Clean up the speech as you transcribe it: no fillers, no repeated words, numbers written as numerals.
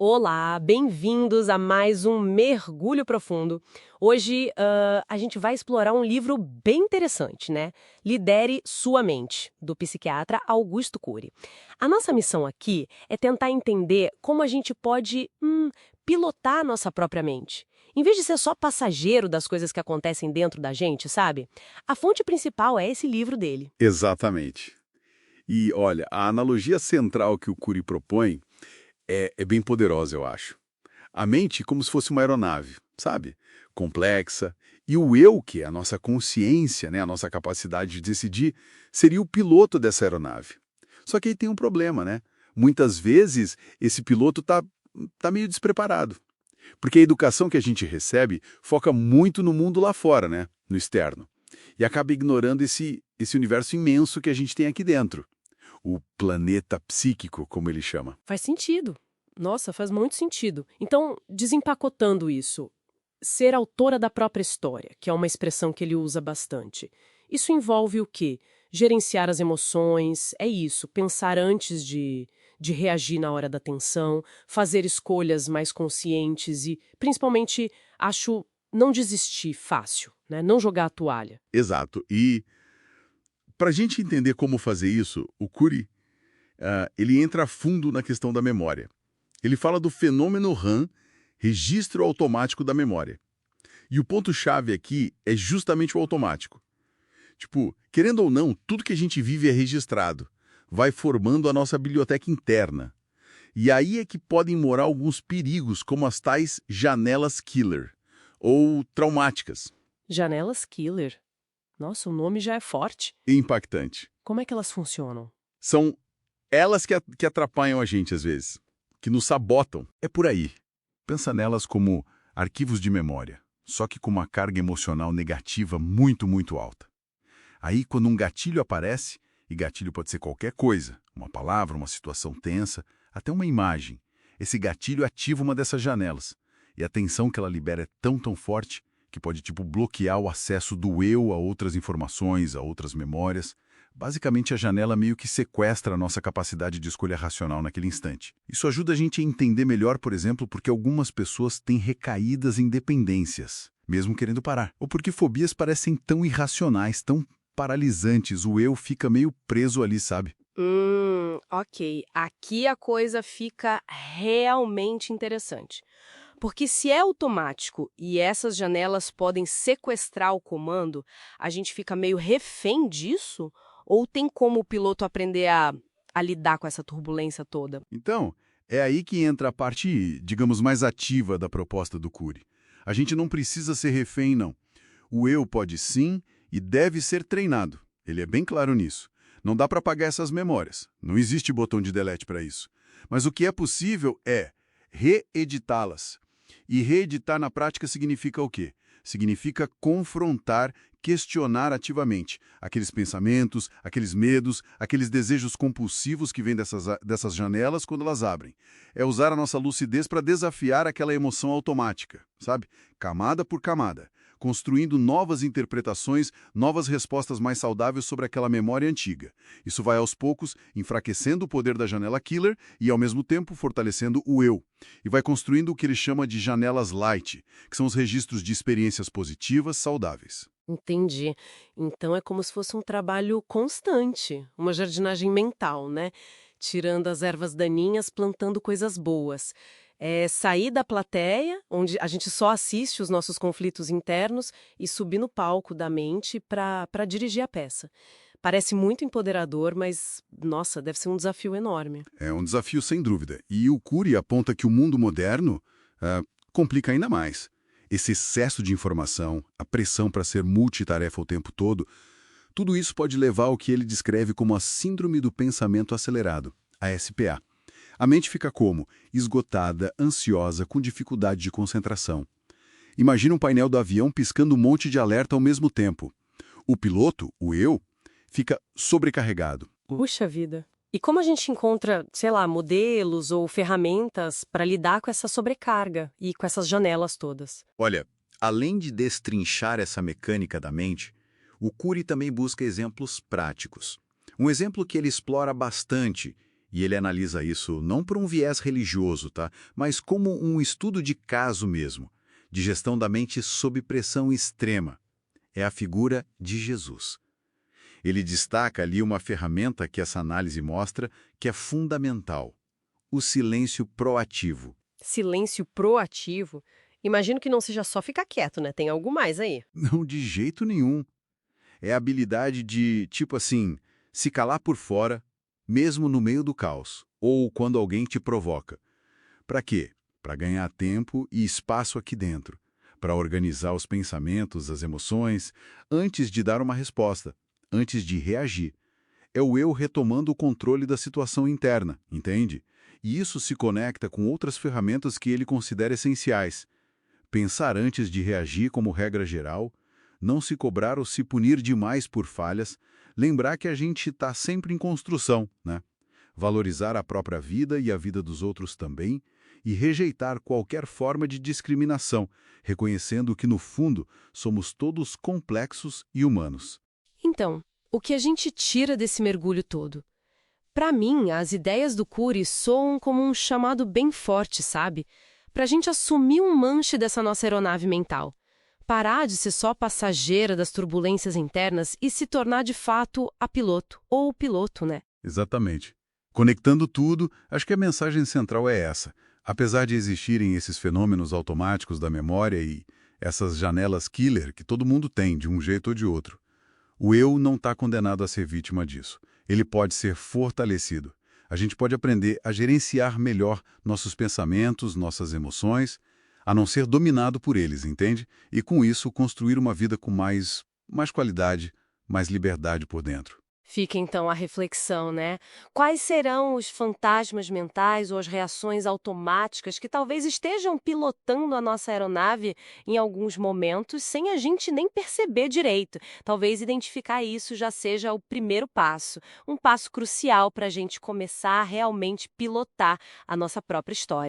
Olá, bem-vindos a mais um Mergulho Profundo. Hoje a gente vai explorar um livro bem interessante, né? Lidere Sua Mente, do psiquiatra Augusto Cury. A nossa missão aqui é tentar entender como a gente pode pilotar a nossa própria mente. Em vez de ser só passageiro das coisas que acontecem dentro da gente, sabe? A fonte principal é esse livro dele. Exatamente. E olha, a analogia central que o Cury propõe é bem poderosa, eu acho. A mente como se fosse uma aeronave, sabe? Complexa. E o eu, que é a nossa consciência, né, a nossa capacidade de decidir, seria o piloto dessa aeronave. Só que aí tem um problema, né? Muitas vezes esse piloto tá meio despreparado. Porque a educação que a gente recebe foca muito no mundo lá fora, né? No externo. E acaba ignorando esse universo imenso que a gente tem aqui dentro. O planeta psíquico, como ele chama. Faz sentido. Nossa, faz muito sentido. Então, desempacotando isso, ser autora da própria história, que é uma expressão que ele usa bastante. Isso envolve o quê? Gerenciar as emoções, é isso, pensar antes de reagir na hora da tensão, fazer escolhas mais conscientes e, principalmente, acho, não desistir fácil, né? Não jogar a toalha. Exato. E para a gente entender como fazer isso, o Cury ele entra a fundo na questão da memória. Ele fala do fenômeno RAM, registro automático da memória. E o ponto-chave aqui é justamente o automático. Tipo, querendo ou não, tudo que a gente vive é registrado. Vai formando a nossa biblioteca interna. E aí é que podem morar alguns perigos, como as tais janelas killer, ou traumáticas. Janelas Killer. Nossa, o nome já é forte. E impactante. Como é que elas funcionam? São elas que atrapalham a gente às vezes, que nos sabotam. É por aí. Pensa nelas como arquivos de memória, só que com uma carga emocional negativa muito, muito alta. Aí, quando um gatilho aparece, e gatilho pode ser qualquer coisa, uma palavra, uma situação tensa, até uma imagem, esse gatilho ativa uma dessas janelas. E a tensão que ela libera é tão forte que pode, tipo, bloquear o acesso do eu a outras informações, a outras memórias. Basicamente, a janela meio que sequestra a nossa capacidade de escolha racional naquele instante. Isso ajuda a gente a entender melhor, por exemplo, porque algumas pessoas têm recaídas em dependências, mesmo querendo parar. Ou porque fobias parecem tão irracionais, tão paralisantes, o eu fica meio preso ali, sabe? Ok. Aqui a coisa fica realmente interessante. Porque se é automático e essas janelas podem sequestrar o comando, a gente fica meio refém disso? Ou tem como o piloto aprender a lidar com essa turbulência toda? Então, é aí que entra a parte, digamos, mais ativa da proposta do Cury. A gente não precisa ser refém, não. O eu pode sim e deve ser treinado. Ele é bem claro nisso. Não dá para apagar essas memórias. Não existe botão de delete para isso. Mas o que é possível é reeditá-las. E reeditar na prática significa o quê? Significa confrontar, questionar ativamente aqueles pensamentos, aqueles medos, aqueles desejos compulsivos que vêm dessas janelas quando elas abrem. É usar a nossa lucidez para desafiar aquela emoção automática, sabe? Camada por camada, construindo novas interpretações, novas respostas mais saudáveis sobre aquela memória antiga. Isso vai aos poucos enfraquecendo o poder da janela killer e, ao mesmo tempo, fortalecendo o eu. E vai construindo o que ele chama de janelas light, que são os registros de experiências positivas, saudáveis. Entendi. Então é como se fosse um trabalho constante, uma jardinagem mental, né? Tirando as ervas daninhas, plantando coisas boas. É sair da plateia, onde a gente só assiste os nossos conflitos internos, e subir no palco da mente para dirigir a peça. Parece muito empoderador, mas, nossa, deve ser um desafio enorme. É um desafio sem dúvida. E o Cury aponta que o mundo moderno complica ainda mais. Esse excesso de informação, a pressão para ser multitarefa o tempo todo, tudo isso pode levar ao que ele descreve como a Síndrome do Pensamento Acelerado, a SPA. A mente fica como? Esgotada, ansiosa, com dificuldade de concentração. Imagina um painel do avião piscando um monte de alerta ao mesmo tempo. O piloto, o eu, fica sobrecarregado. Puxa vida. E como a gente encontra, sei lá, modelos ou ferramentas para lidar com essa sobrecarga e com essas janelas todas? Olha, além de destrinchar essa mecânica da mente, o Cury também busca exemplos práticos. Um exemplo que ele explora bastante E ele analisa isso não por um viés religioso, tá? Mas como um estudo de caso mesmo, de gestão da mente sob pressão extrema. É a figura de Jesus. Ele destaca ali uma ferramenta que essa análise mostra que é fundamental: o silêncio proativo. Silêncio proativo? Imagino que não seja só ficar quieto, né? Tem algo mais aí. Não, de jeito nenhum. É a habilidade de, tipo assim, se calar por fora, mesmo no meio do caos, ou quando alguém te provoca. Para quê? Para ganhar tempo e espaço aqui dentro, para organizar os pensamentos, as emoções, antes de dar uma resposta, antes de reagir. É o eu retomando o controle da situação interna, entende? E isso se conecta com outras ferramentas que ele considera essenciais. Pensar antes de reagir como regra geral, não se cobrar ou se punir demais por falhas, lembrar que a gente está sempre em construção, né? Valorizar a própria vida e a vida dos outros também, e rejeitar qualquer forma de discriminação, reconhecendo que, no fundo, somos todos complexos e humanos. Então, o que a gente tira desse mergulho todo? Para mim, as ideias do Cury soam como um chamado bem forte, sabe? Para a gente assumir um manche dessa nossa aeronave mental. Parar de ser só passageira das turbulências internas e se tornar de fato a piloto, ou o piloto, né? Exatamente. Conectando tudo, acho que a mensagem central é essa. Apesar de existirem esses fenômenos automáticos da memória e essas janelas killer que todo mundo tem, de um jeito ou de outro, o eu não está condenado a ser vítima disso. Ele pode ser fortalecido. A gente pode aprender a gerenciar melhor nossos pensamentos, nossas emoções, a não ser dominado por eles, entende? E com isso construir uma vida com mais qualidade, mais liberdade por dentro. Fica então a reflexão, né? Quais serão os fantasmas mentais ou as reações automáticas que talvez estejam pilotando a nossa aeronave em alguns momentos sem a gente nem perceber direito? Talvez identificar isso já seja o primeiro passo, um passo crucial para a gente começar a realmente pilotar a nossa própria história.